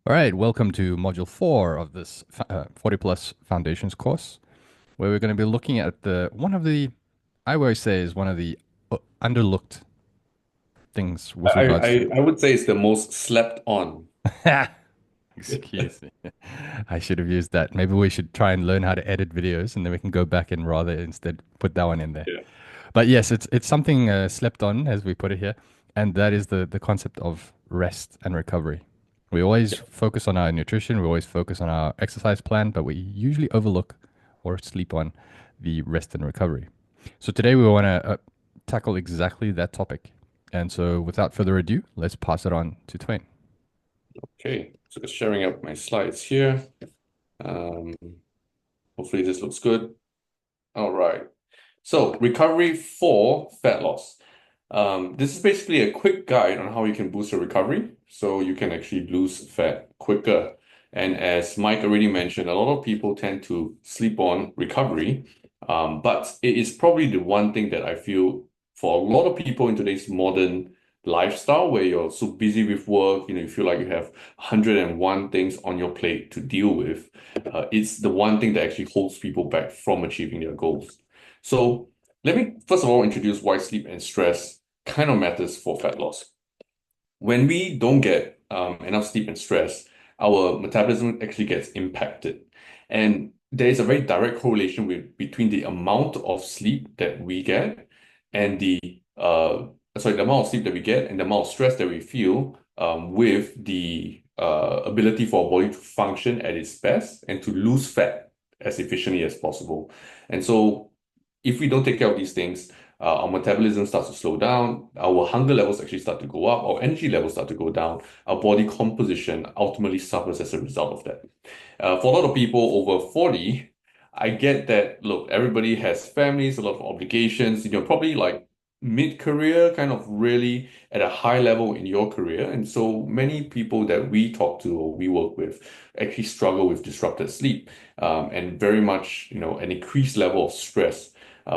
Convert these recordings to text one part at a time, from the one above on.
All right, welcome to Module 4 of this 40 Plus Foundations course, where we're going to be looking at I always say is one of the underlooked things with I, regards I, to. I would say it's the most slept on. Excuse me. I should have used that. Maybe we should try and learn how to edit videos and then we can go back and rather instead put that one in there. Yeah. But yes, it's something slept on, as we put it here, and that is the concept of rest and recovery. We always focus on our nutrition, we always focus on our exercise plan, but we usually overlook or sleep on the rest and recovery. So today we want to tackle exactly that topic. And so without further ado, let's pass it on to Twain. Okay. So just sharing up my slides here. Um, Hopefully this looks good. All right. So recovery for fat loss. This is basically a quick guide on how you can boost your recovery so you can actually lose fat quicker. And as Mike already mentioned, a lot of people tend to sleep on recovery. But it is probably the one thing that I feel for a lot of people in today's modern lifestyle where you're so busy with work, you feel like you have 101 things on your plate to deal with. It's the one thing that actually holds people back from achieving their goals. So let me first of all introduce why sleep and stress kind of matters for fat loss. When we don't get enough sleep and stress, our metabolism actually gets impacted. And there is a very direct correlation between the amount of sleep that we get and the amount of sleep that we get and the amount of stress that we feel with the ability for our body to function at its best and to lose fat as efficiently as possible. And so if we don't take care of these things, our metabolism starts to slow down, our hunger levels actually start to go up, our energy levels start to go down, our body composition ultimately suffers as a result of that. For a lot of people over 40, I get that, look, everybody has families, a lot of obligations, probably like mid-career, kind of really at a high level in your career. And so many people that we talk to or we work with actually struggle with disrupted sleep, and very much, an increased level of stress.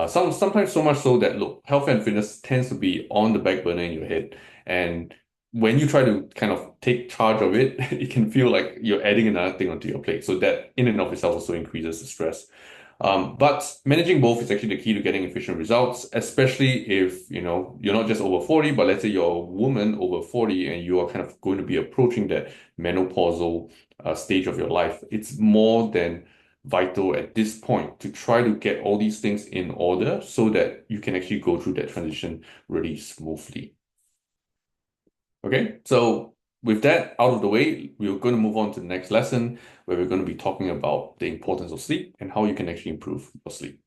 Sometimes so much so that, look, health and fitness tends to be on the back burner in your head. And when you try to kind of take charge of it, it can feel like you're adding another thing onto your plate. So that in and of itself also increases the stress. But managing both is actually the key to getting efficient results, especially if, you're not just over 40, but let's say you're a woman over 40 and you are kind of going to be approaching that menopausal stage of your life. It's more than vital at this point to try to get all these things in order so that you can actually go through that transition really smoothly. Okay, so with that out of the way, we're going to move on to the next lesson where we're going to be talking about the importance of sleep and how you can actually improve your sleep.